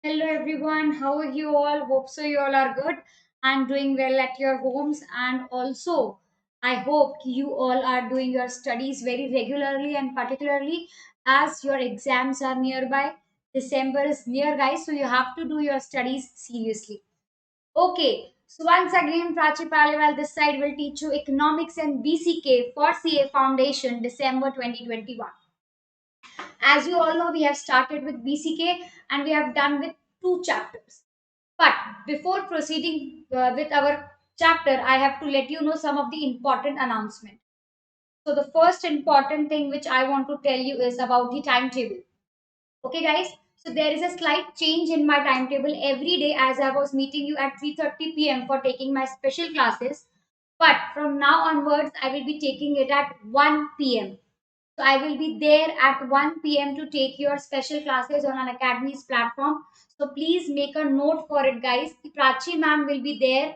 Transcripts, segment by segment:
Hello everyone, how are you all? Hope so you all are good and doing well at your homes, and also I hope you all are doing your studies very regularly, and particularly as your exams are nearby. December is near, guys, so you have to do your studies seriously. Okay, so once again Prachi Paliwal this side will teach you economics and BCK for CA Foundation December 2021. As you all know, we have started with BCK and we have done with two chapters. But before proceeding with our chapter, I have to let you know some of the important announcement. So the first important thing which I want to tell you is about the timetable. Okay, guys. So there is a slight change in my timetable every day, as I was meeting you at 3:30 p.m. for taking my special classes. But from now onwards, I will be taking it at 1 p.m. So I will be there at 1 p.m. to take your special classes on an Academy's platform. So please make a note for it, guys. Prachi ma'am will be there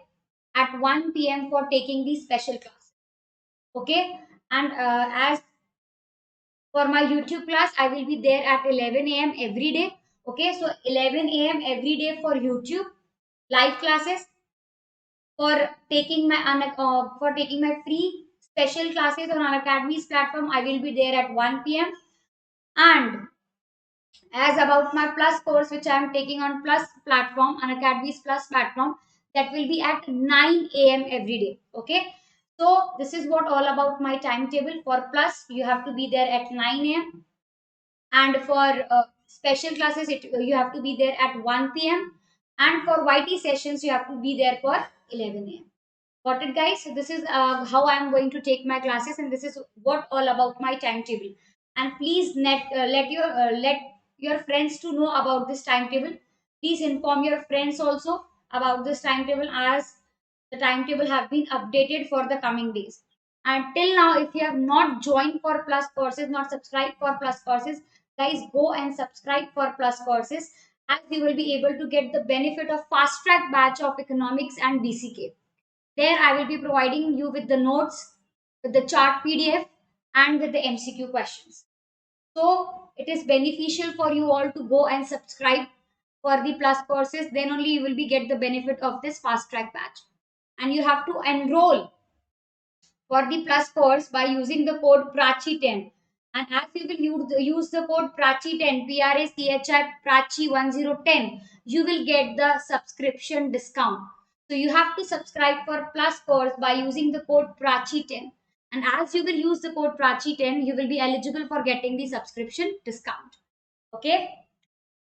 at 1 p.m. for taking the special class. Okay. And as for my YouTube class, I will be there at 11 a.m. every day. Okay. So 11 a.m. every day for YouTube live classes. For taking my free special classes on an Academy's platform, I will be there at 1 p.m. And as about my plus course which I am taking on plus platform, on Academy's plus platform, that will be at 9 a.m. every day. Okay, so this is what all about my timetable. For plus you have to be there at 9 a.m, and for special classes you have to be there at 1 p.m, and for YT sessions you have to be there for 11 a.m. Got it, guys? So this is how I'm going to take my classes, and this is what all about my timetable. And please let your friends to know about this timetable. Please inform your friends also about this timetable, as the timetable have been updated for the coming days. And till now, if you have not joined for plus courses, not subscribed for plus courses, guys, go and subscribe for plus courses, as you will be able to get the benefit of fast track batch of economics and BCK. There I will be providing you with the notes, with the chart PDF, and with the MCQ questions. So it is beneficial for you all to go and subscribe for the plus courses. Then only you will be get the benefit of this fast track batch. And you have to enroll for the plus course by using the code Prachi10. And as you will use the code Prachi10, PRACHI Prachi 1010, you will get the subscription discount. So you have to subscribe for plus course by using the code Prachi10. And as you will use the code Prachi10, you will be eligible for getting the subscription discount. Okay,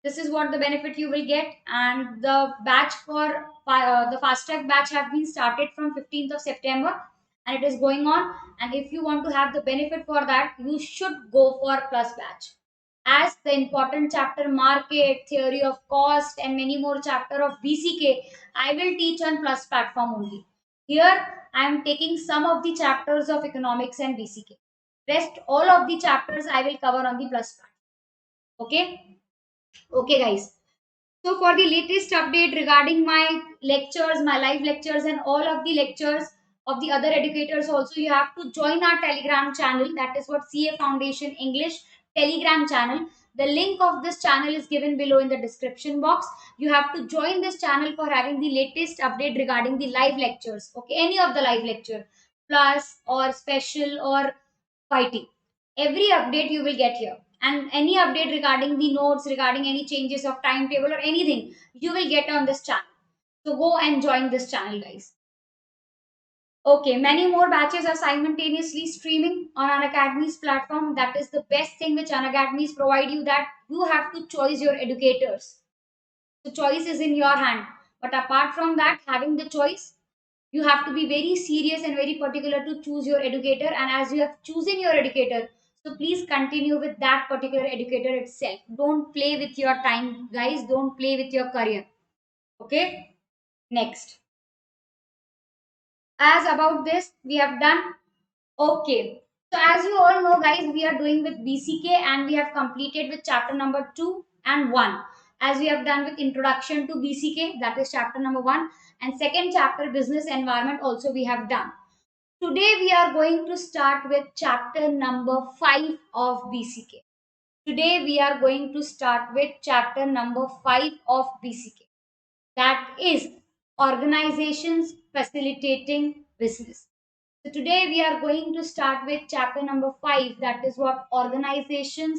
this is what the benefit you will get. And the batch for the fast track batch have been started from 15th of September, and it is going on. And if you want to have the benefit for that, you should go for plus batch, as the important chapter market theory of cost and many more chapter of BCK I will teach on plus platform only. Here I am taking some of the chapters of economics and BCK. Rest all of the chapters I will cover on the plus platform. Okay. Okay, guys. So for the latest update regarding my lectures, my live lectures, and all of the lectures of the other educators also, you have to join our Telegram channel. That is what CA Foundation English Telegram channel. The link of this channel is given below in the description box. You have to join this channel for having the latest update regarding the live lectures. Okay, any of the live lecture, plus or special or fighting. Every update you will get here, and any update regarding the notes, regarding any changes of timetable or anything, you will get on this channel. So go and join this channel, guys. Okay, many more batches are simultaneously streaming on an Academy's platform. That is the best thing which an Academy's provide you, that you have to choose your educators. The choice is in your hand. But apart from that, having the choice, you have to be very serious and very particular to choose your educator. And as you have chosen your educator, so please continue with that particular educator itself. Don't play with your time, guys. Don't play with your career. Okay. Next, as about this we have done. Okay, so as you all know, guys, we are doing with BCK, and we have completed with chapter number 2 and 1. As we have done with introduction to BCK, that is chapter number 1, and second chapter business environment also we have done. Today we are going to start with chapter number 5 of BCK. Today we are going to start with chapter number 5 of BCK, that is organizations facilitating business. So today we are going to start with chapter number 5, that is what organizations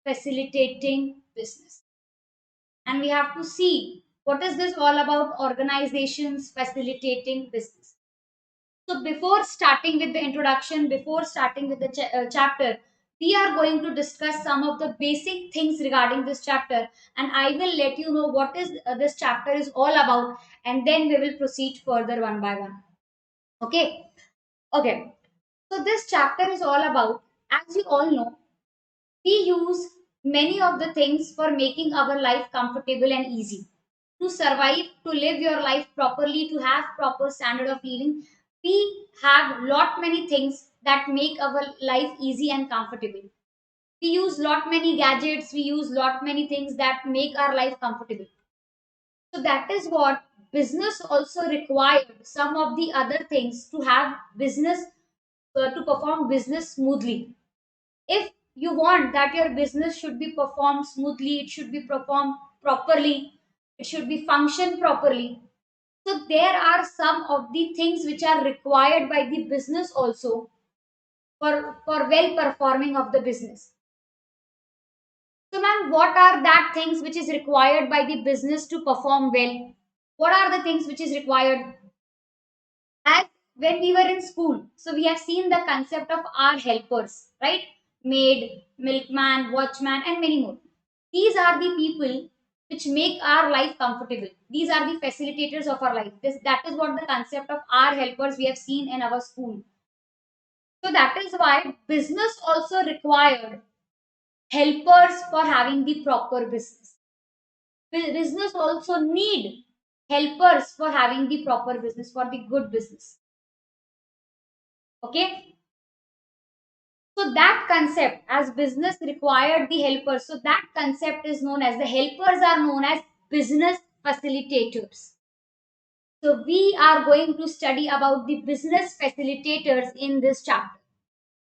facilitating business. And we have to see what is this all about, organizations facilitating business. So before starting with the introduction, before starting with the chapter, we are going to discuss some of the basic things regarding this chapter, and I will let you know what is this chapter is all about, and then we will proceed further one by one. Okay. Okay. So this chapter is all about, as you all know, we use many of the things for making our life comfortable and easy. To survive, to live your life properly, to have proper standard of living, we have lot many things that make our life easy and comfortable. We use lot many gadgets, we use lot many things that make our life comfortable. So that is what business also required some of the other things to have business, to perform business smoothly. If you want that your business should be performed smoothly, it should be performed properly, it should be functioned properly. So there are some of the things which are required by the business also for well performing of the business. So ma'am, what are that things which is required by the business to perform well? What are the things which is required? As when we were in school, so we have seen the concept of our helpers, right? Maid, milkman, watchman, and many more. These are the people which make our life comfortable. These are the facilitators of our life. That is what the concept of our helpers we have seen in our school. So that is why business also required helpers for having the proper business. Business also need helpers for having the proper business, for the good business. Okay. So that concept, as business required the helpers, so that concept is known as, the helpers are known as business facilitators. So we are going to study about the business facilitators in this chapter.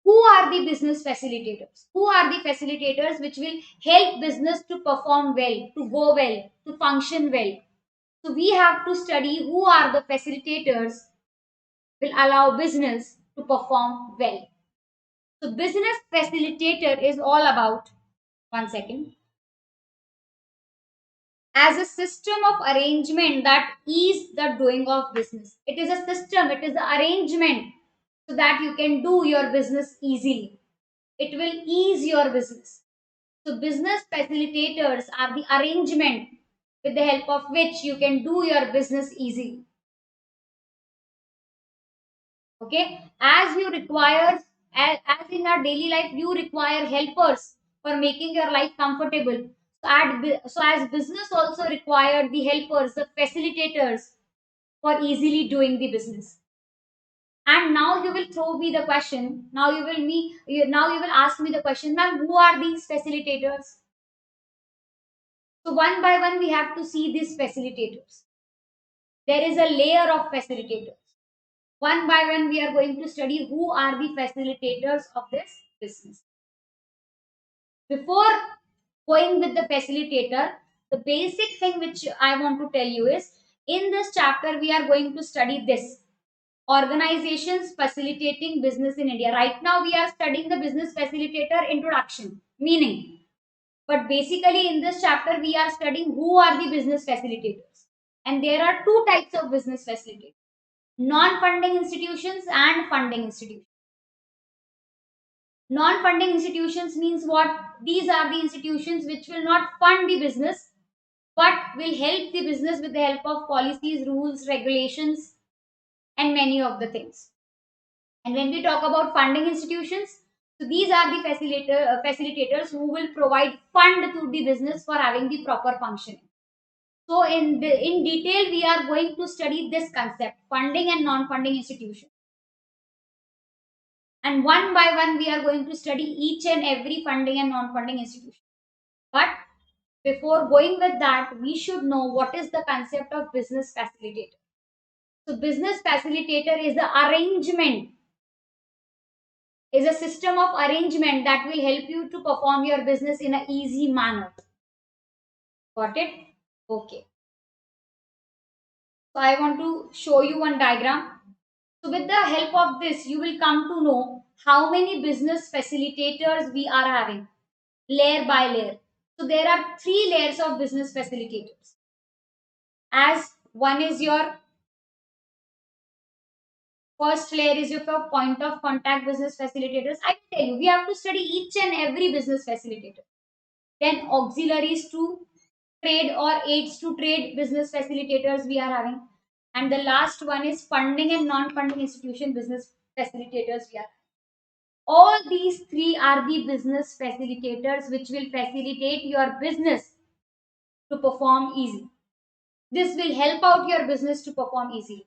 Who are the business facilitators? Who are the facilitators which will help business to perform well, to go well, to function well? So we have to study who are the facilitators will allow business to perform well. So business facilitator is all about, one second, as a system of arrangement that ease the doing of business. It is a system, it is an arrangement so that you can do your business easily. It will ease your business. So business facilitators are the arrangement with the help of which you can do your business easily. Okay, as you require, as in our daily life you require helpers for making your life comfortable. So as business also required the helpers, the facilitators, for easily doing the business. And now you will throw me the question, now you will ask me the question, ma'am, who are these facilitators? So one by one we have to see these facilitators. There is a layer of facilitators. One by one, we are going to study who are the facilitators of this business. Before going with the facilitator, the basic thing which I want to tell you is, in this chapter, we are going to study this: organizations facilitating business in India. Right now, we are studying the business facilitator introduction, meaning. But basically, in this chapter, we are studying who are the business facilitators. And there are two types of business facilitators: non-funding institutions and funding institutions. Non-funding institutions means what? These are the institutions which will not fund the business but will help the business with the help of policies, rules, regulations, and many of the things. And when we talk about funding institutions, so these are the facilitators who will provide fund to the business for having the proper functioning. So in detail, we are going to study this concept: funding and non-funding institutions. And one by one, we are going to study each and every funding and non-funding institution. But before going with that, we should know what is the concept of business facilitator. So business facilitator is the arrangement. is a system of arrangement that will help you to perform your business in an easy manner. Got it? Okay. So I want to show you one diagram. So with the help of this, you will come to know how many business facilitators we are having, layer by layer. So there are three layers of business facilitators. As one is your first layer is your point of contact business facilitators. I can tell you, we have to study each and every business facilitator. Then auxiliaries to trade or aids to trade business facilitators we are having. And the last one is funding and non-funding institution business facilitators we are having. All these three are the business facilitators which will facilitate your business to perform easy. This will help out your business to perform easily.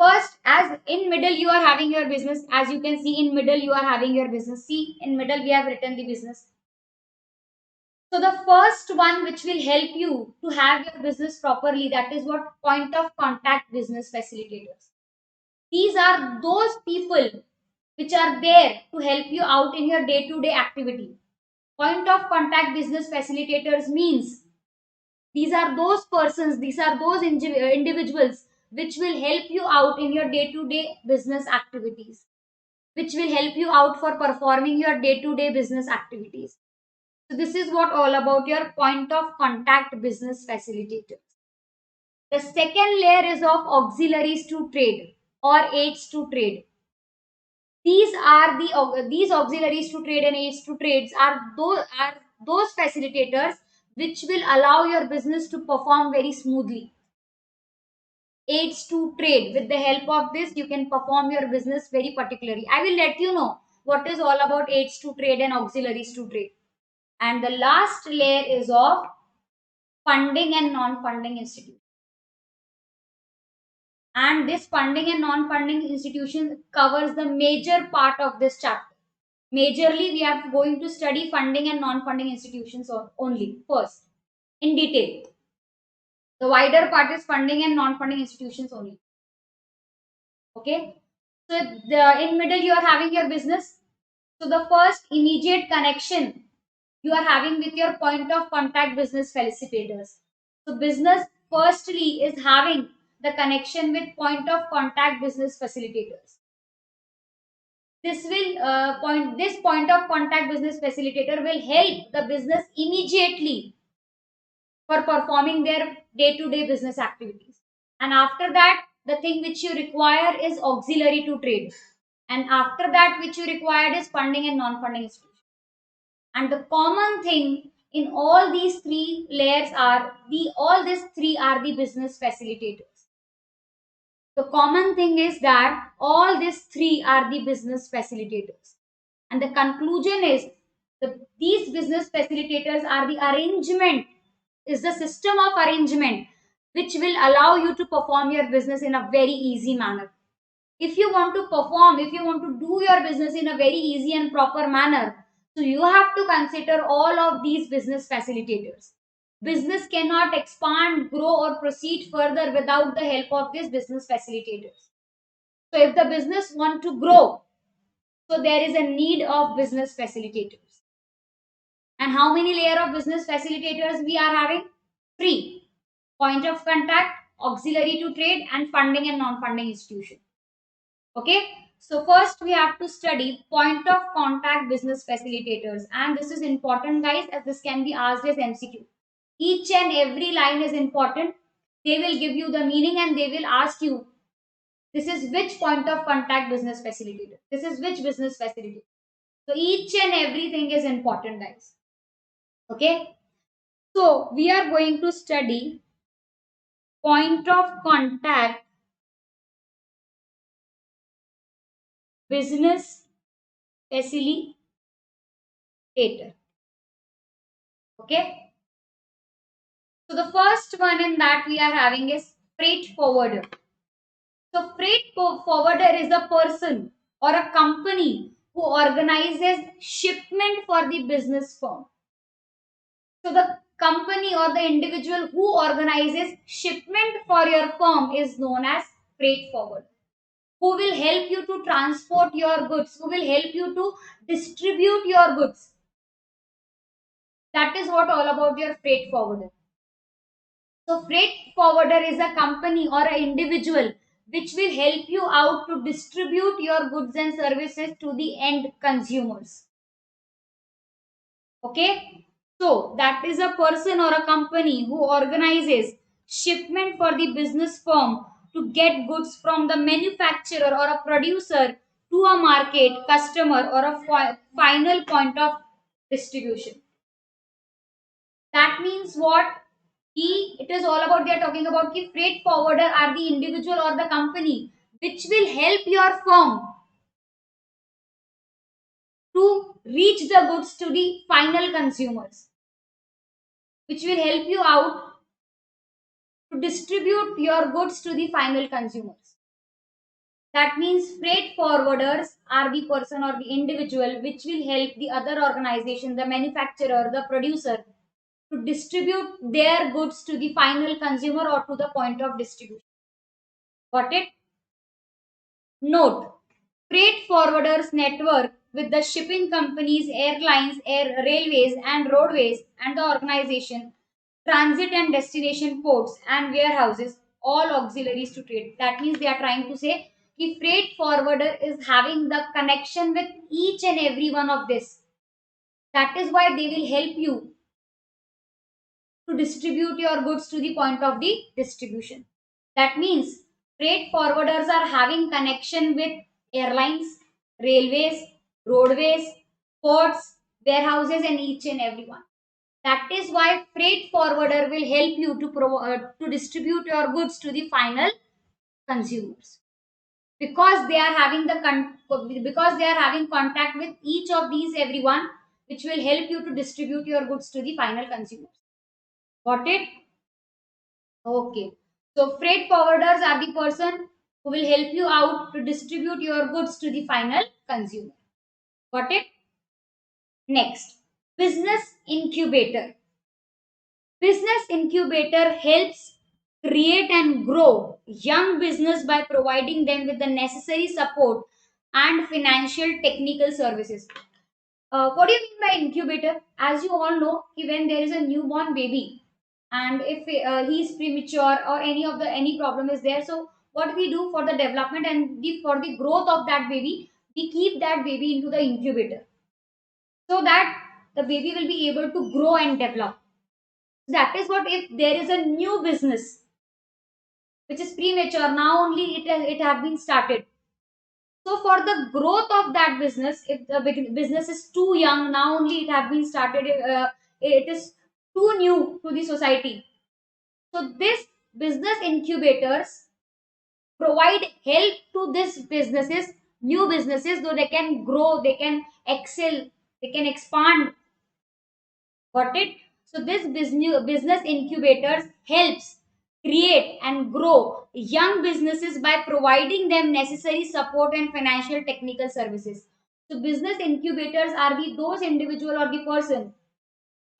First, as in middle you are having your business. As you can see, in middle you are having your business. See, in middle we have written the business. So the first one which will help you to have your business properly, that is what point of contact business facilitators. These are those people which are there to help you out in your day-to-day activity. Point of contact business facilitators means these are those persons, these are those individuals which will help you out in your day-to-day business activities, which will help you out for performing your day-to-day business activities. So this is what all about your point of contact business facilitators. The second layer is of auxiliaries to trade or aids to trade. These auxiliaries to trade and aids to trades are those facilitators which will allow your business to perform very smoothly. Aids to trade, with the help of this you can perform your business very particularly. I will let you know what is all about aids to trade and auxiliaries to trade. And the last layer is of funding and non-funding institutions. And this funding and non-funding institution covers the major part of this chapter. Majorly, we are going to study funding and non-funding institutions only first in detail. The wider part is funding and non-funding institutions only. Okay. So in middle you are having your business. So the first immediate connection you are having with your point of contact business facilitators. So business firstly is having the connection with point of contact business facilitators. This point of contact business facilitator will help the business immediately for performing their day-to-day business activities. And after that, the thing which you require is auxiliary to trade. And after that, which you required is funding and non-funding institutions. And the common thing in all these three layers are all these three are the business facilitators. The common thing is that all these three are the business facilitators. And the conclusion is these business facilitators are the arrangement, is the system of arrangement which will allow you to perform your business in a very easy manner. If you want to perform, if you want to do your business in a very easy and proper manner, so you have to consider all of these business facilitators. Business cannot expand, grow, or proceed further without the help of these business facilitators. So if the business want to grow, so there is a need of business facilitators. And how many layer of business facilitators we are having? 3. Point of contact, auxiliary to trade, and funding and non-funding institution. Okay. So first we have to study point of contact business facilitators. And this is important guys, as this can be asked as MCQ. Each and every line is important. They will give you the meaning and they will ask you, this is which point of contact business facilitator. This is which business facilitator. So each and everything is important guys. Okay. So we are going to study point of contact business facilitator. Okay. So the first one in that we are having is freight forwarder. So freight forwarder is a person or a company who organizes shipment for the business firm. So the company or the individual who organizes shipment for your firm is known as freight forwarder. who will help you to transport your goods, who will help you to distribute your goods. That is what all about your freight forwarder. So freight forwarder is a company or an individual which will help you out to distribute your goods and services to the end consumers. Okay, so that is a person or a company who organizes shipment for the business firm to get goods from the manufacturer or a producer to a market, customer, or a final point of distribution. That means what? It is all about, they are talking about ki freight forwarder are the individual or the company which will help your firm to reach the goods to the final consumers, which will help you out to distribute your goods to the final consumers. That means freight forwarders are the person or the individual which will help the other organization, the manufacturer, the producer, to distribute their goods to the final consumer or to the point of distribution. Got it? Note, freight forwarders network with the shipping companies, airlines, railways, and roadways, and the organization, transit and destination ports and warehouses, all auxiliaries to trade. That means they are trying to say the freight forwarder is having the connection with each and every one of this. That is why they will help you to distribute your goods to the point of the distribution. That means freight forwarders are having connection with airlines, railways, roadways, ports, warehouses, and each and every one. That is why freight forwarder will help you to distribute your goods to the final consumers, because they are having because they are having contact with each of these everyone, which will help you to distribute your goods to the final consumers. Got it? Okay. So freight forwarders are the person who will help you out to distribute your goods to the final consumer. Got it? Next, business incubator. Business incubator helps create and grow young business by providing them with the necessary support and financial technical services. What do you mean by incubator? As you all know, when there is a newborn baby, and if he is premature or any problem is there, so what we do for the development and for the growth of that baby, we keep that baby into the incubator so that the baby will be able to grow and develop. That is what, if there is a new business which is premature, now only it have been started. So for the growth of that business, if the business is too young, now only it have been started, it is too new to the society. So this business incubators provide help to these businesses, new businesses, so they can grow, they can excel, they can expand. Got it? So this business incubators helps create and grow young businesses by providing them necessary support and financial technical services. So business incubators are those individual or the person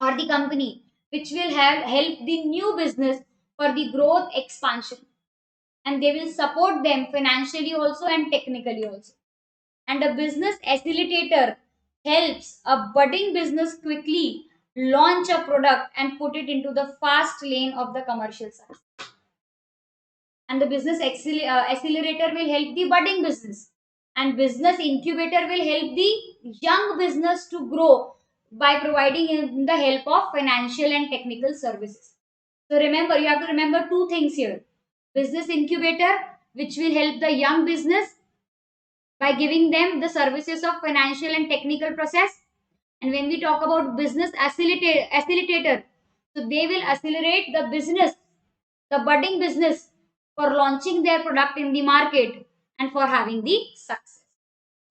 or the company which will help the new business for the growth expansion, and they will support them financially also and technically also. And a business facilitator helps a budding business quickly launch a product and put it into the fast lane of the commercial success. And the business accelerator will help the budding business, and business incubator will help the young business to grow by providing him the help of financial and technical services. So remember, you have to remember two things here: business incubator, which will help the young business by giving them the services of financial and technical process. And when we talk about business accelerator, so they will accelerate the business, the budding business, for launching their product in the market and for having the success.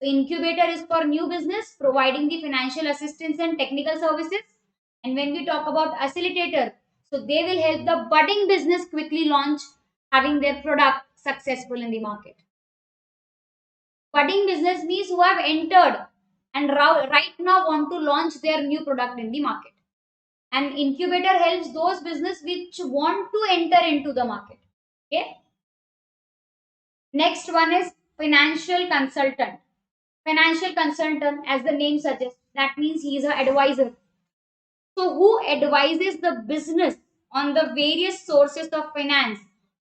The incubator is for new business, providing the financial assistance and technical services. And when we talk about accelerator, so they will help the budding business quickly launch, having their product successful in the market. Budding business means who have entered and right now want to launch their new product in the market. And incubator helps those business which want to enter into the market. Okay. Next one is financial consultant. Financial consultant, as the name suggests, that means he is an advisor. So, who advises the business on the various sources of finance,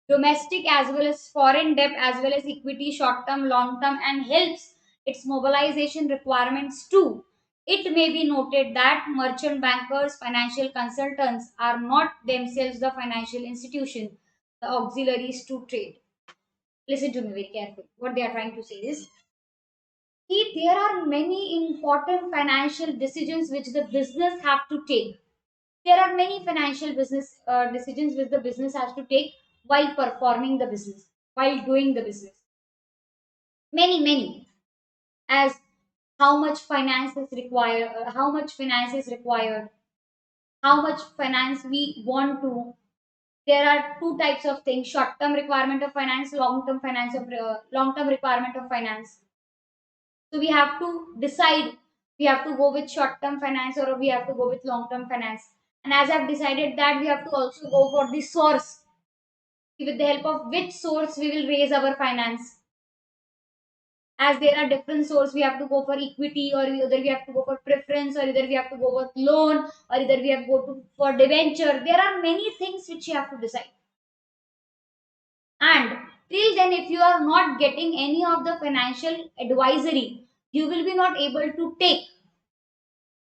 domestic as well as foreign debt, as well as equity, short term, long term, and helps its mobilization requirements too. It may be noted that merchant bankers, financial consultants are not themselves the financial institution, the auxiliaries to trade. Listen to me very carefully. What they are trying to say is, see, there are many important financial decisions which the business have to take. There are many financial business decisions which the business has to take while performing the business, while doing the business. Many, as how much finance is required, how much finance we want to. There are two types of things: short-term requirement of finance, long-term requirement of finance. So we have to decide, we have to go with short term finance or we have to go with long term finance. And as I've decided that, we have to also go for the source, with the help of which source we will raise our finance. As there are different sources, we have to go for equity, or either we have to go for preference, or either we have to go for loan, or either we have to go to for debenture. There are many things which you have to decide. And till then, if you are not getting any of the financial advisory, you will be not able to take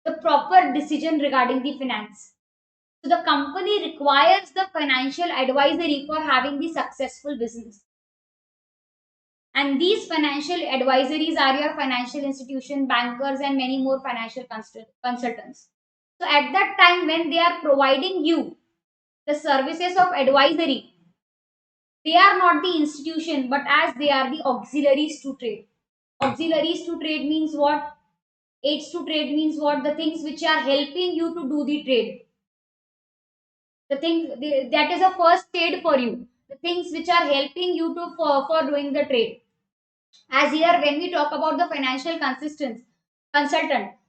the proper decision regarding the finance. So the company requires the financial advisory for having the successful business. And these financial advisories are your financial institution, bankers, and many more financial consultants. So at that time, when they are providing you the services of advisory, they are not the institution, but as they are the auxiliaries to trade. Auxiliaries to trade means what? Aids to trade means what? The things which are helping you to do the trade. That is a first aid for you. The things which are helping you to for doing the trade. As here, when we talk about the financial consultant,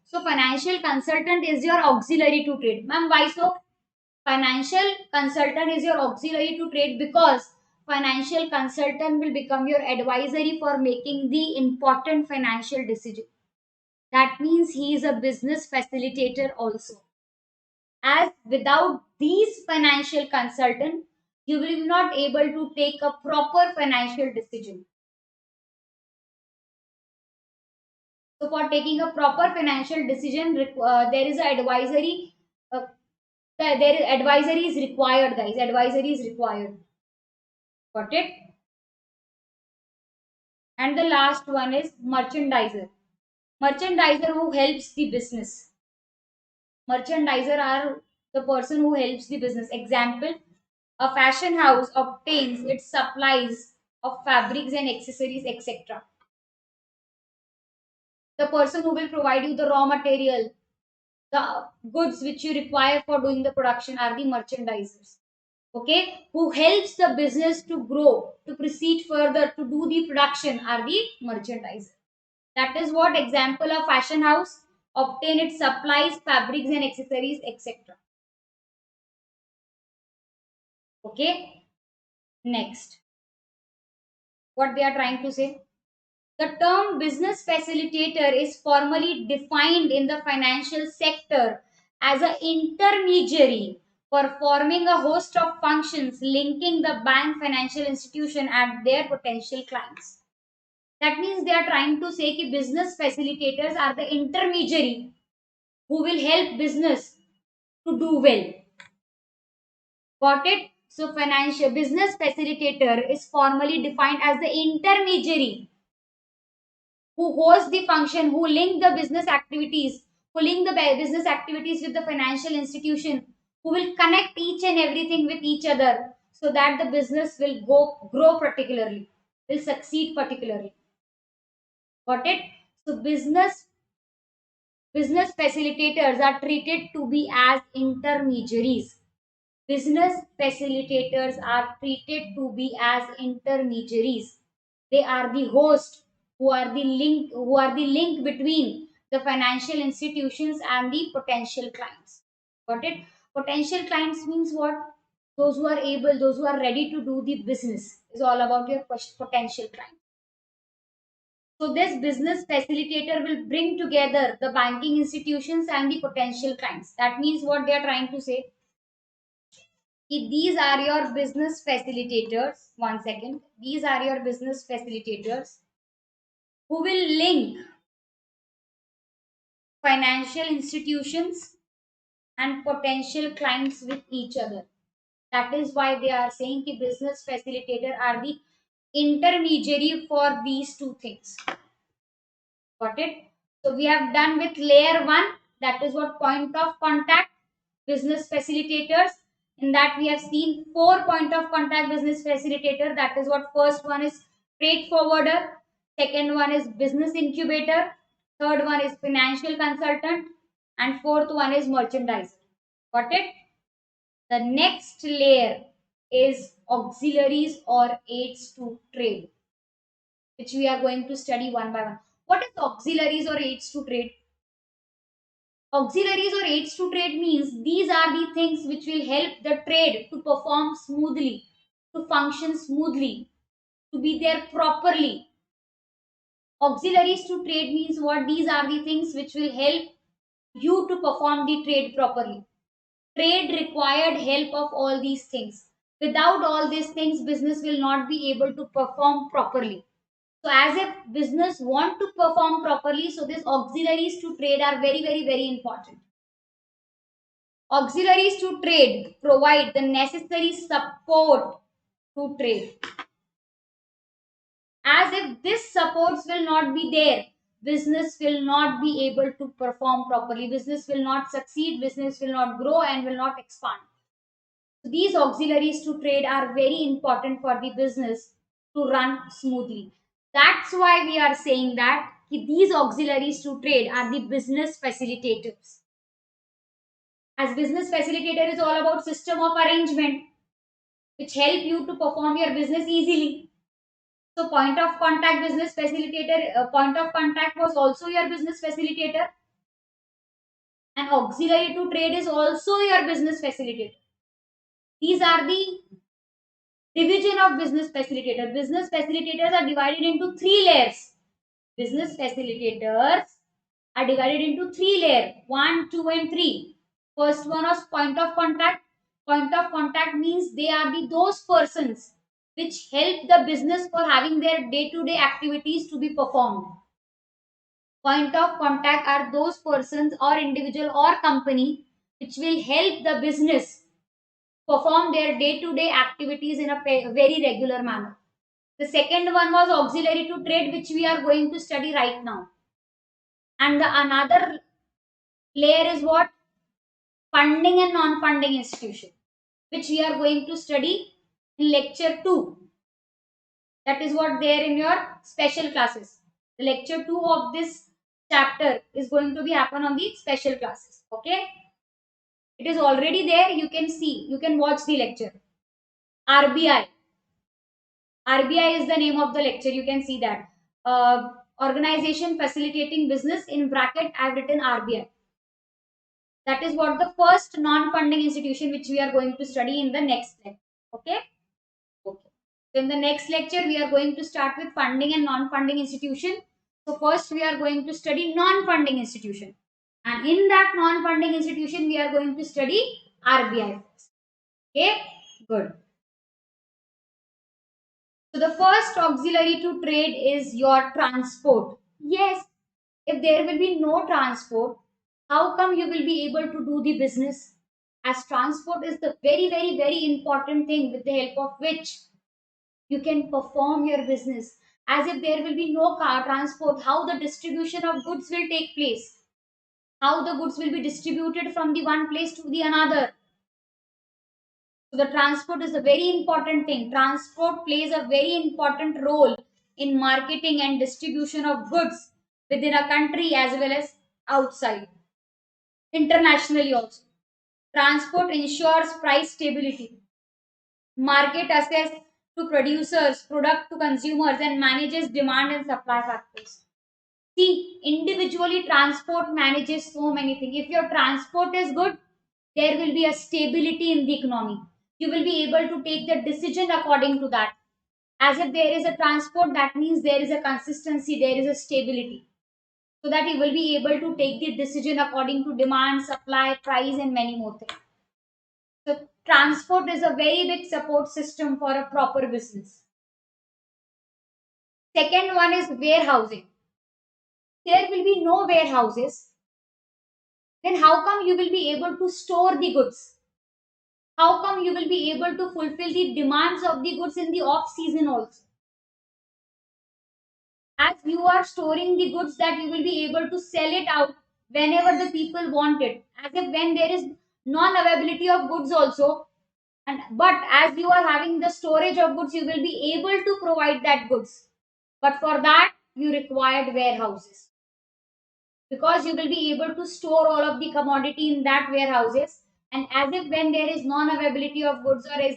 so financial consultant is your auxiliary to trade. Ma'am, why so? Financial consultant is your auxiliary to trade because financial consultant will become your advisory for making the important financial decision. That means he is a business facilitator also. As without these financial consultant, you will be not able to take a proper financial decision. So for taking a proper financial decision, there is an advisory. There is advisory is required, guys. Advisory is required. Got it? And the last one is merchandiser. Merchandiser who helps the business. Merchandiser are the person who helps the business. Example: a fashion house obtains its supplies of fabrics and accessories, etc. The person who will provide you the raw material, the goods which you require for doing the production are the merchandisers. Okay, who helps the business to grow, to proceed further, to do the production are the merchandisers. That is what example of fashion house obtain its supplies, fabrics and accessories, etc. Okay, next, what they are trying to say. The term business facilitator is formally defined in the financial sector as an intermediary performing a host of functions linking the bank, financial institution and their potential clients. That means they are trying to say that business facilitators are the intermediary who will help business to do well. Got it? So financial business facilitator is formally defined as the intermediary who hosts the function, who link the business activities, who link the business activities with the financial institution, who will connect each and everything with each other so that the business will grow particularly, will succeed particularly. Got it? So business facilitators are treated to be as intermediaries. Business facilitators are treated to be as intermediaries. They are the host who are the link between the financial institutions and the potential clients. Got it? Potential clients means what? Those who are able, those who are ready to do the business is all about your potential client. So this business facilitator will bring together the banking institutions and the potential clients. That means what they are trying to say. These are your business facilitators. One second. These are your business facilitators who will link financial institutions and potential clients with each other. That is why they are saying that business facilitator are the intermediary for these two things. Got it? So we have done with layer 1, that is what point of contact, business facilitators. In that we have seen 4 point of contact business facilitator. That is what first one is freight forwarder, second one is business incubator, third one is financial consultant, and fourth one is merchandiser. Got it? The next layer is auxiliaries or aids to trade, which we are going to study one by one. What is auxiliaries or aids to trade? Auxiliaries or aids to trade means these are the things which will help the trade to perform smoothly, to function smoothly, to be there properly. Auxiliaries to trade means what? These are the things which will help you to perform the trade properly. Trade required help of all these things. Without all these things, business will not be able to perform properly. So as if business want to perform properly, so these auxiliaries to trade are very, very, very important. Auxiliaries to trade provide the necessary support to trade. As if this supports will not be there, business will not be able to perform properly. Business will not succeed, business will not grow and will not expand. So these auxiliaries to trade are very important for the business to run smoothly. That's why we are saying that these auxiliaries to trade are the business facilitators. As business facilitator is all about system of arrangement which help you to perform your business easily. So point of contact business facilitator, point of contact was also your business facilitator, and auxiliary to trade is also your business facilitator. These are the division of business facilitator. Business facilitators are divided into 3 layers. Business facilitators are divided into 3 layers, 1, 2 and 3. First one was point of contact. Point of contact means they are those persons which help the business for having their day-to-day activities to be performed. Point of contact are those persons or individual or company which will help the business perform their day-to-day activities in a very regular manner. The second one was auxiliary to trade, which we are going to study right now. And the another layer is what? Funding and non-funding institution, which we are going to study in lecture 2. That is what there in your special classes. The lecture 2 of this chapter is going to be happen on the special classes. Okay? It is already there. You can see. You can watch the lecture. RBI. RBI is the name of the lecture. You can see that. Organization facilitating business, in bracket I have written RBI. That is what the first non-funding institution which we are going to study in the next lecture. Okay. Okay. So in the next lecture we are going to start with funding and non-funding institution. So first we are going to study non-funding institution, and in that non-funding institution we are going to study RBI first. Okay. Good. So the first auxiliary to trade is your transport. Yes, if there will be no transport, how come you will be able to do the business? As transport is the very, very, very important thing with the help of which you can perform your business. As if there will be no car transport, how the distribution of goods will take place? How the goods will be distributed from the one place to the another? So the transport is a very important thing. Transport plays a very important role in marketing and distribution of goods within a country as well as outside. Internationally also. Transport ensures price stability, market access to producers, product to consumers, and manages demand and supply factors. See, individually transport manages so many things. If your transport is good, there will be a stability in the economy. You will be able to take the decision according to that. As if there is a transport, that means there is a consistency, there is a stability, so that you will be able to take the decision according to demand, supply, price, and many more things. So transport is a very big support system for a proper business. Second one is warehousing. There will be no warehouses, then how come you will be able to store the goods? How come you will be able to fulfill the demands of the goods in the off season also? As you are storing the goods, that you will be able to sell it out whenever the people want it. As if when there is non availability of goods also, and but as you are having the storage of goods, you will be able to provide that goods. But for that, you required warehouses, because you will be able to store all of the commodity in that warehouses. And as if when there is non availability of goods, or as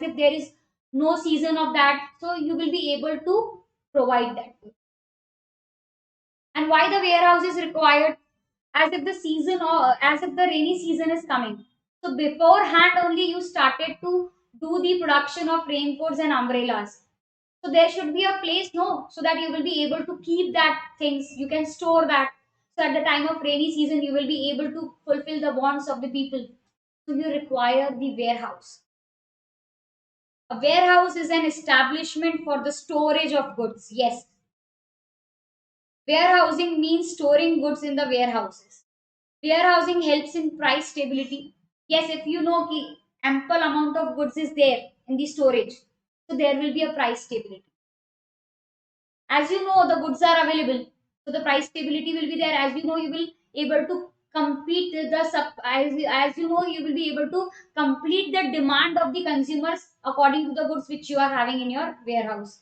if there is no season of that, so you will be able to provide that. And why the warehouse is required? As if the season, or as if the rainy season is coming, so beforehand only you started to do the production of raincoats and umbrellas. So there should be a place, no, so that you will be able to keep that things. You can store that. So at the time of rainy season, you will be able to fulfill the wants of the people. So you require the warehouse. A warehouse is an establishment for the storage of goods. Yes, warehousing means storing goods in the warehouses. Warehousing helps in price stability. Yes, if you know ki ample amount of goods is there in the storage, so there will be a price stability. As you know, the goods are available, so the price stability will be there. As you know, you will able to compete the as you know, you will be able to complete the demand of the consumers according to the goods which you are having in your warehouse.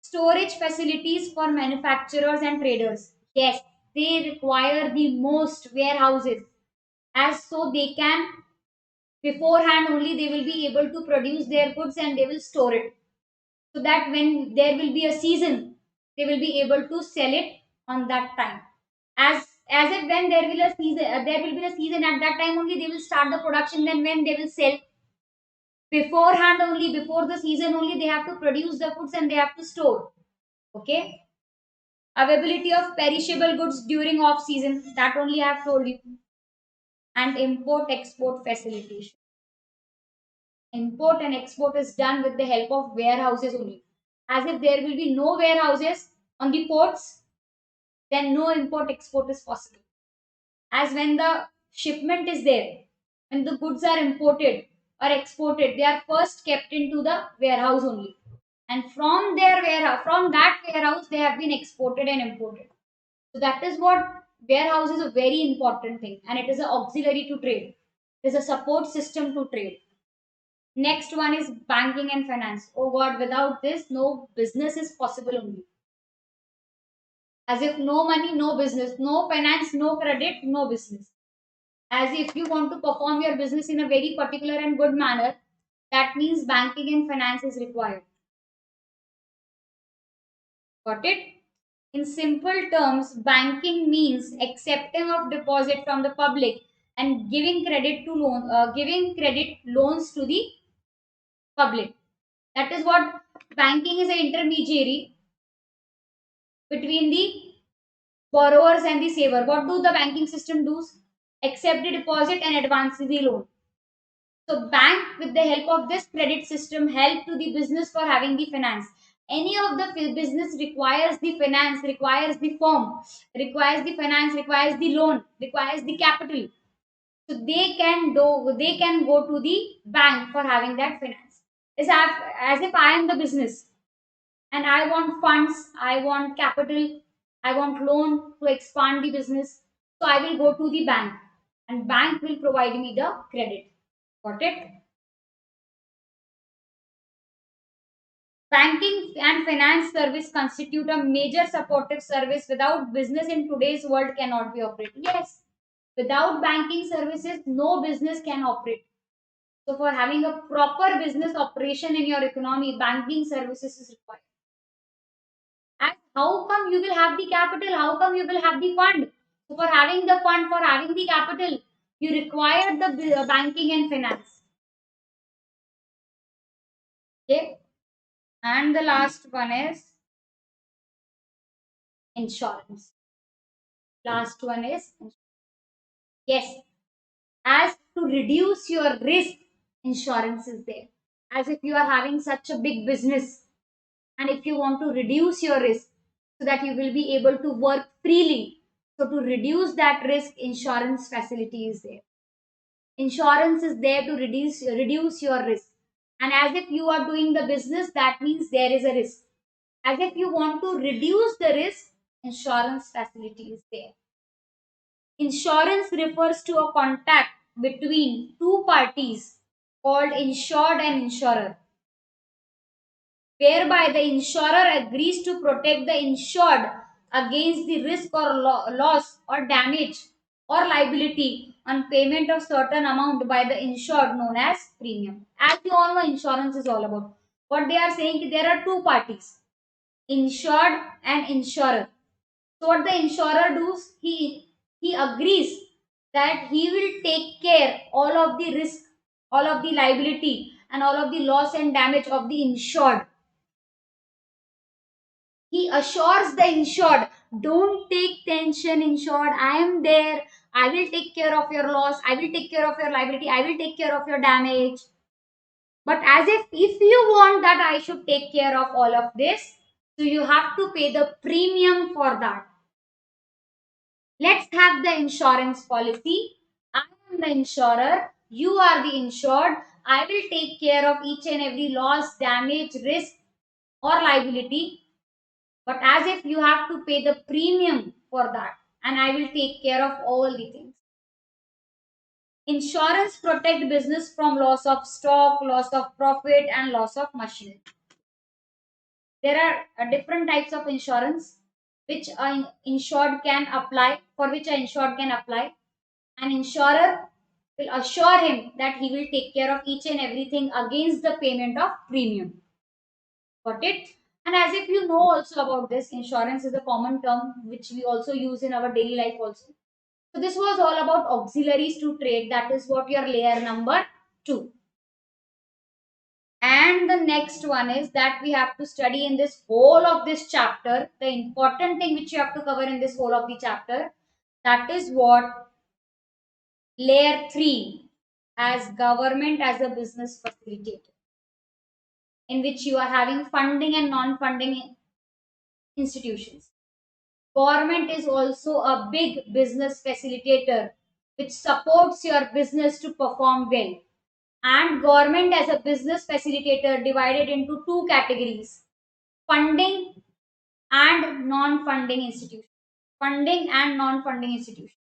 Storage facilities for manufacturers and traders, yes, they require the most warehouses, as so they can beforehand only they will be able to produce their goods and they will store it, so that when there will be a season, they will be able to sell it on that time. As if when there will a season, there will be a season, at that time only they will start the production. Then when they will sell, beforehand only, before the season only, they have to produce the goods and they have to store. Okay. Availability of perishable goods during off season, that only I have told you. And import export facilitation. Import and export is done with the help of warehouses only. As if there will be no warehouses on the ports, then no import export is possible. As when the shipment is there, when the goods are imported or exported, they are first kept into the warehouse only. And from their warehouse, from that warehouse, they have been exported and imported. So that is what warehouse is a very important thing, and it is an auxiliary to trade. It is a support system to trade. Next one is banking and finance. Oh God, without this, no business is possible only. As if no money, no business, no finance, no credit, no business. As if you want to perform your business in a very particular and good manner, that means banking and finance is required. Got it? In simple terms, banking means accepting of deposit from the public and giving credit loans to the public. That is what banking is, an intermediary between the borrowers and the saver. What do the banking system do? Accept the deposit and advance the loan. So bank with the help of this credit system help to the business for having the finance. Any of the business requires the finance, requires the firm, requires the finance, requires the loan, requires the capital. So they can go to the bank for having that finance. As if I am the business and I want funds, I want capital, I want loan to expand the business. So I will go to the bank and bank will provide me the credit. Got it? Banking and finance service constitute a major supportive service. Without business in today's world cannot be operated. Yes, without banking services, no business can operate. So for having a proper business operation in your economy, banking services is required. And how come you will have the capital? How come you will have the fund? So for having the fund, for having the capital, you require the banking and finance. Okay. And the last one is insurance. Last one is yes, as to reduce your risk, insurance is there. As if you are having such a big business, and if you want to reduce your risk so that you will be able to work freely, so to reduce that risk, insurance facility is there. Insurance is there to reduce your risk. And as if you are doing the business, that means there is a risk. As if you want to reduce the risk, insurance facility is there. Insurance refers to a contract between two parties called insured and insurer, whereby the insurer agrees to protect the insured against the risk or loss or damage or liability on payment of certain amount by the insured, known as premium. As you all know, insurance is all about. What they are saying, there are two parties, insured and insurer. So what the insurer does, he agrees that he will take care all of the risk, all of the liability, and all of the loss and damage of the insured. He assures the insured, don't take tension, insured. I am there. I will take care of your loss. I will take care of your liability. I will take care of your damage. But as if you want that I should take care of all of this, so you have to pay the premium for that. Let's have the insurance policy. I am the insurer. You are the insured. I will take care of each and every loss, damage, risk, or liability. But as if you have to pay the premium for that, and I will take care of all the things. Insurance protect business from loss of stock, loss of profit, and loss of machinery. There are different types of insurance which an insured can apply, for which an insured can apply. An insurer will assure him that he will take care of each and everything against the payment of premium. Got it? And as if you know also about this, insurance is a common term which we also use in our daily life also. So this was all about auxiliaries to trade. That is what your layer number 2. And the next one is that we have to study in this whole of this chapter. The important thing which you have to cover in this whole of the chapter, that is what layer 3, as government as a business facilitator, in which you are having funding and non-funding institutions. Government is also a big business facilitator which supports your business to perform well. And government as a business facilitator divided into two categories: funding and non-funding institutions. Funding and non-funding institutions.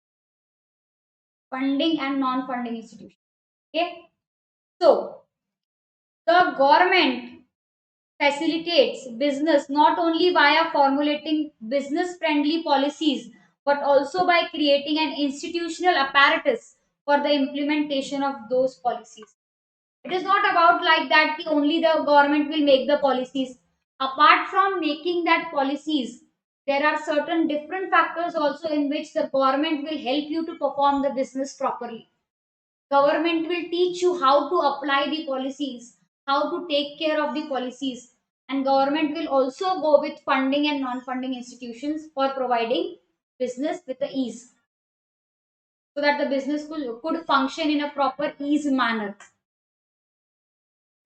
Funding and non-funding institutions. Okay. So the government facilitates business not only via formulating business friendly policies but also by creating an institutional apparatus for the implementation of those policies. It is not about like that only the government will make the policies. Apart from making that policies, there are certain different factors also in which the government will help you to perform the business properly. Government will teach you how to apply the policies, how to take care of the policies, and government will also go with funding and non-funding institutions for providing business with the ease, so that the business could function in a proper ease manner.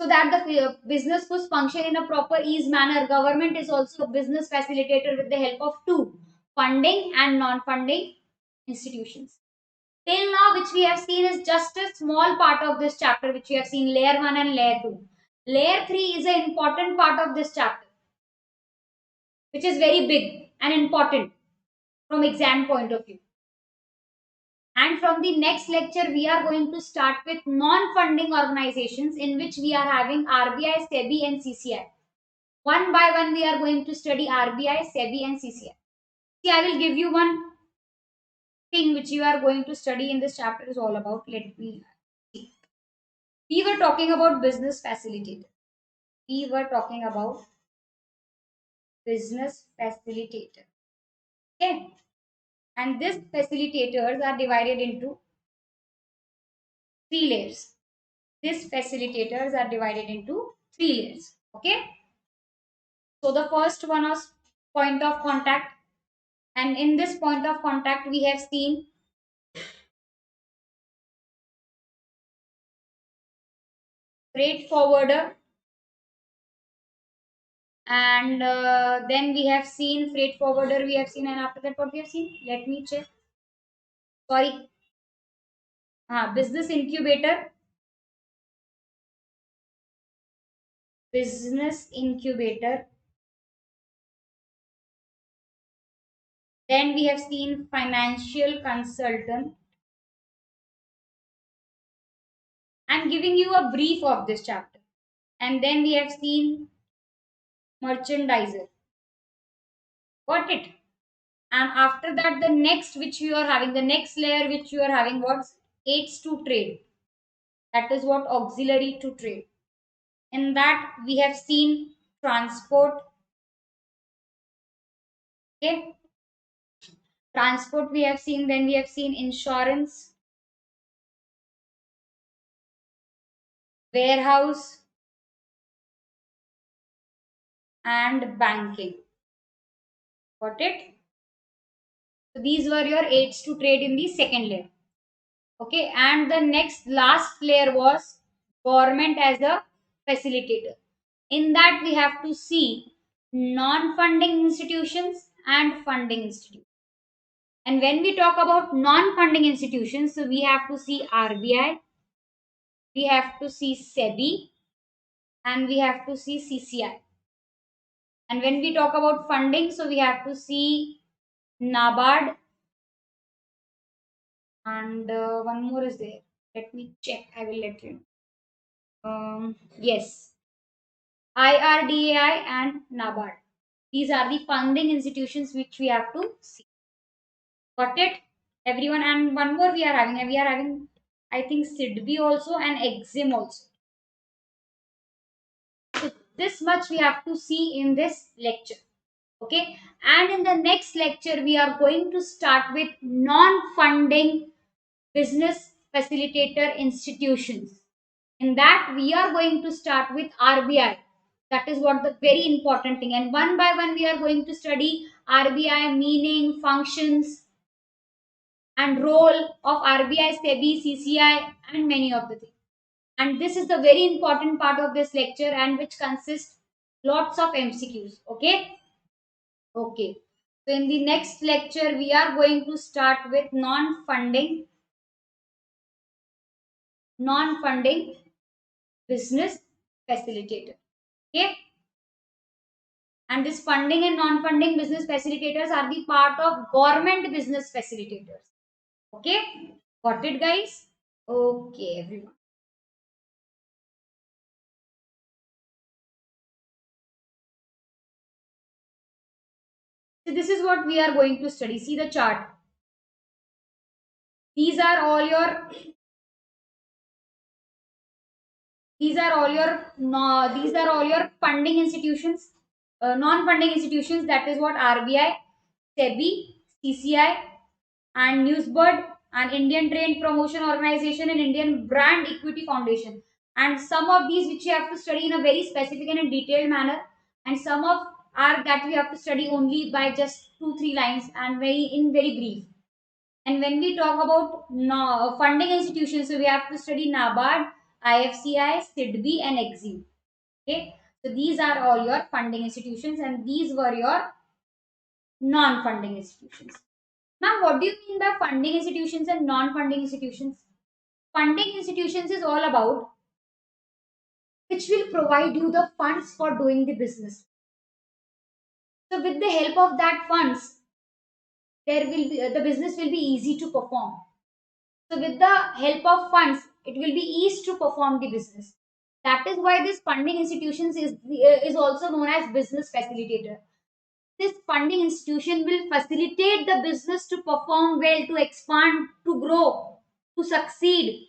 So that the business could function in a proper ease manner, government is also a business facilitator with the help of two, funding and non-funding institutions. Till now, which we have seen is just a small part of this chapter, which we have seen layer 1 and layer 2. Layer 3 is an important part of this chapter, which is very big and important from exam point of view. And from the next lecture, we are going to start with non-funding organizations, in which we are having RBI, SEBI, and CCI. One by one, we are going to study RBI, SEBI, and CCI. See, I will give you one thing which you are going to study in this chapter is all about. Let me see. We were talking about business facilitator. We were talking about business facilitator. Okay. And these facilitators are divided into three layers. These facilitators are divided into three layers. Okay. So the first one was point of contact, and in this point of contact we have seen freight forwarder, and then we have seen freight forwarder, we have seen, and after that what we have seen, let me check, sorry, business incubator, business incubator, then we have seen financial consultant. I'm giving you a brief of this chapter. And then we have seen merchandiser. Got it? And after that, the next which you are having, the next layer which you are having, what's aids to trade. That is what auxiliary to trade. In that, we have seen transport. Okay. Transport we have seen, then we have seen insurance, warehouse, and banking. Got it? So these were your aids to trade in the second layer. Okay, and the next last layer was government as a facilitator. In that, we have to see non-funding institutions and funding institutions. And when we talk about non-funding institutions, so we have to see RBI, we have to see SEBI, and we have to see CCI. And when we talk about funding, so we have to see NABARD, and one more is there. Let me check. I will let you know. Yes, IRDAI and NABARD. These are the funding institutions which we have to see. Got it? Everyone, and one more we are having. We are having, I think, SIDBI also and EXIM also. So this much we have to see in this lecture. Okay. And in the next lecture, we are going to start with non-funding business facilitator institutions. In that, we are going to start with RBI. That is what the very important thing. And one by one, we are going to study RBI meaning, functions, and role of RBI, SEBI, CCI, and many of the things. And this is the very important part of this lecture, and which consists lots of MCQs. Okay. Okay. So in the next lecture, we are going to start with non-funding business facilitator. Okay. And this funding and non-funding business facilitators are the part of government business facilitators. Okay. Got it, guys? Okay, everyone. So this is what we are going to study. See the chart. These are all your these are all your no, these are all your funding institutions, non-funding institutions. That is what RBI, SEBI, CCI, and Newsbird, and Indian Trade Promotion Organization, and Indian Brand Equity Foundation. And some of these which you have to study in a very specific and detailed manner, and some of are that we have to study only by just 2-3 lines and very brief. And when we talk about no, funding institutions, so we have to study NABARD, IFCI, SIDBI, and EXIM. Okay, so these are all your funding institutions, and these were your non-funding institutions. Ma'am, what do you mean by funding institutions and non-funding institutions? Funding institutions is all about which will provide you the funds for doing the business. So with the help of that funds, there will be the business will be easy to perform. So with the help of funds, it will be easy to perform the business. That is why this funding institutions is also known as business facilitator. This funding institution will facilitate the business to perform well, to expand, to grow, to succeed.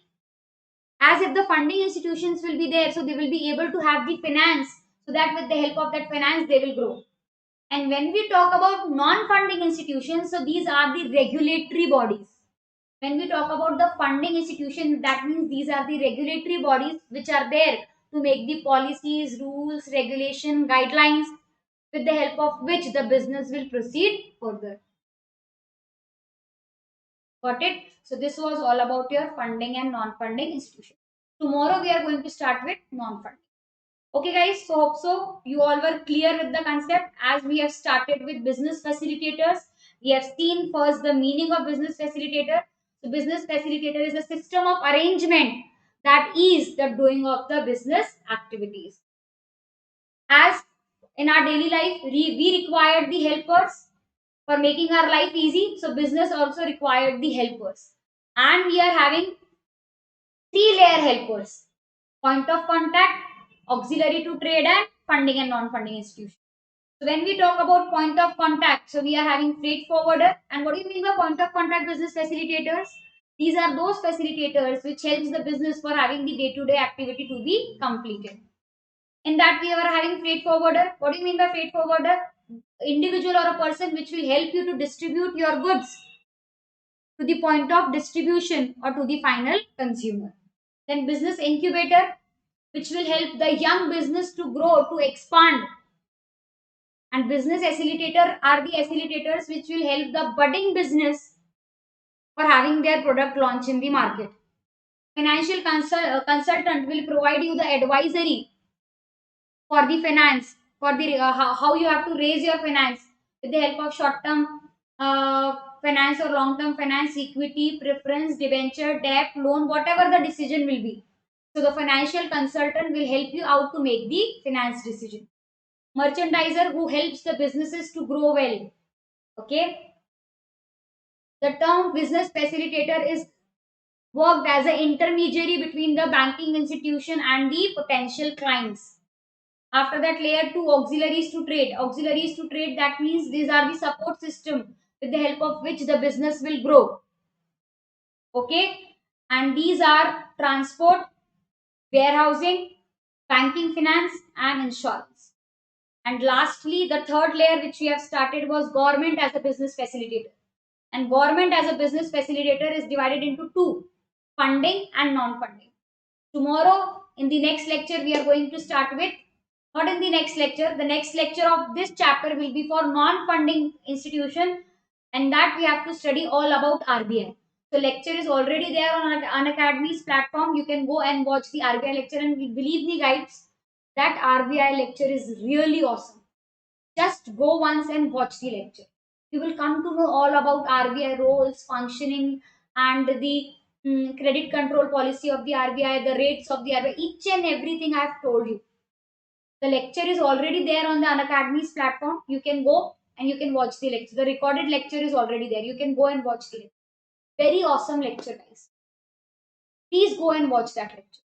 As if the funding institutions will be there, so they will be able to have the finance, so that with the help of that finance, they will grow. And when we talk about non-funding institutions, so these are the regulatory bodies. When we talk about the funding institution, that means these are the regulatory bodies which are there to make the policies, rules, regulation, guidelines, with the help of which the business will proceed further. Got it? So this was all about your funding and non-funding institution. Tomorrow we are going to start with non-funding. Okay guys, so hope so you all were clear with the concept. As we have started with business facilitators, we have seen first the meaning of business facilitator. So business facilitator is a system of arrangement that is the doing of the business activities. As in our daily life, we required the helpers for making our life easy. So business also required the helpers. And we are having three layer helpers: point of contact, auxiliary to trade, and funding and non-funding institution. So when we talk about point of contact, so we are having freight forwarder. And what do you mean by point of contact business facilitators? These are those facilitators which helps the business for having the day-to-day activity to be completed. In that we are having freight forwarder. What do you mean by freight forwarder? Individual or a person which will help you to distribute your goods to the point of distribution or to the final consumer. Then business incubator, which will help the young business to grow, to expand. And business facilitator are the facilitators which will help the budding business for having their product launch in the market. Financial consultant will provide you the advisory for the finance, for the how you have to raise your finance with the help of short term finance or long term finance, equity, preference, debenture, debt, loan, whatever the decision will be. So the financial consultant will help you out to make the finance decision. Merchandiser who helps the businesses to grow well. Okay. The term business facilitator is worked as an intermediary between the banking institution and the potential clients. After that, layer 2, auxiliaries to trade. Auxiliaries to trade, that means these are the support system with the help of which the business will grow. Okay. And these are transport, warehousing, banking finance, and insurance. And lastly, the third layer which we have started was government as a business facilitator. And government as a business facilitator is divided into two: funding and non-funding. Tomorrow in the next lecture we are going to start with, not in the next lecture, the next lecture of this chapter will be for non-funding institution, and that we have to study all about RBI. So lecture is already there on Unacademy's platform. You can go and watch the RBI lecture, and believe me guys, that RBI lecture is really awesome. Just go once and watch the lecture. You will come to know all about RBI roles, functioning, and the credit control policy of the RBI, the rates of the RBI, each and everything I have told you. The lecture is already there on the Unacademy's platform. You can go and you can watch the lecture. The recorded lecture is already there. You can go and watch the lecture. Very awesome lecture, guys. Please go and watch that lecture.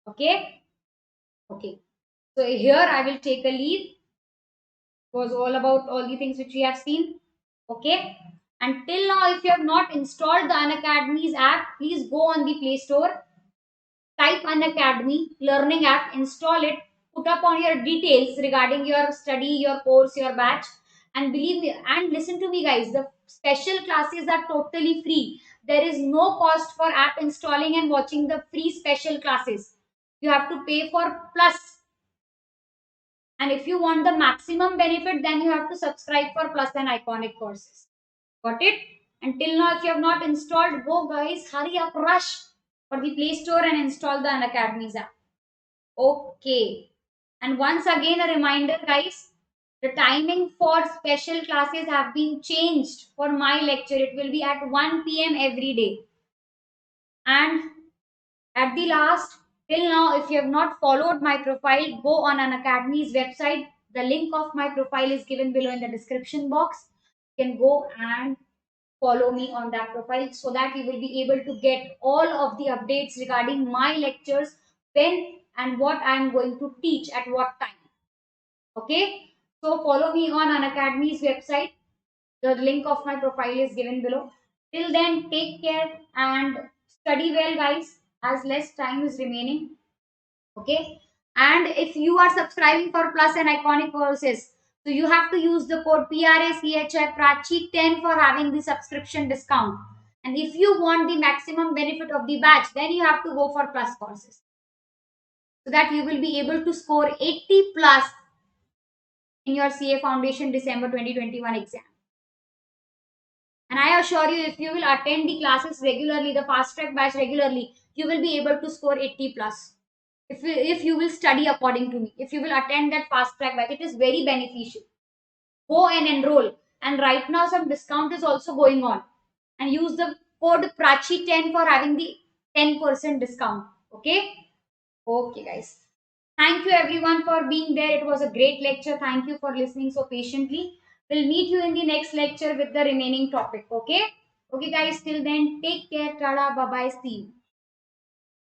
Okay? Okay. So here I will take a leave. It was all about all the things which we have seen. Okay. Until now, if you have not installed the Unacademy's app, please go on the Play Store, type Unacademy Learning app, install it, put up on your details regarding your study, your course, your batch, and believe me, and listen to me, guys. The special classes are totally free. There is no cost for app installing and watching the free special classes. You have to pay for plus. And if you want the maximum benefit, then you have to subscribe for plus and iconic courses. Got it? Until now, if you have not installed, go guys, hurry up, rush for the Play Store and install the Unacademy's app. Okay. And once again, a reminder, guys, the timing for special classes have been changed for my lecture. It will be at 1 p.m. every day. And at the last, till now, if you have not followed my profile, go on Unacademy's website. The link of my profile is given below in the description box. You can go and follow me on that profile so that you will be able to get all of the updates regarding my lectures, when and what I am going to teach at what time. Okay, so follow me on Unacademy's website. The link of my profile is given below. Till then, take care and study well, guys, as less time is remaining. Okay, and if you are subscribing for plus and iconic courses, so you have to use the code PRACHI Prachi 10 for having the subscription discount. And if you want the maximum benefit of the batch, then you have to go for plus courses, so that you will be able to score 80 plus in your CA Foundation December 2021 exam. And I assure you, if you will attend the classes regularly, the fast track batch regularly, you will be able to score 80 plus. If you will study according to me, if you will attend that fast track batch, it is very beneficial. Go and enroll. And right now, some discount is also going on. And use the code Prachi10 for having the 10% discount. Okay? Okay, guys. Thank you everyone for being there. It was a great lecture. Thank you for listening so patiently. We'll meet you in the next lecture with the remaining topic. Okay? Okay, guys. Till then, take care. Tada. Bye bye. See you.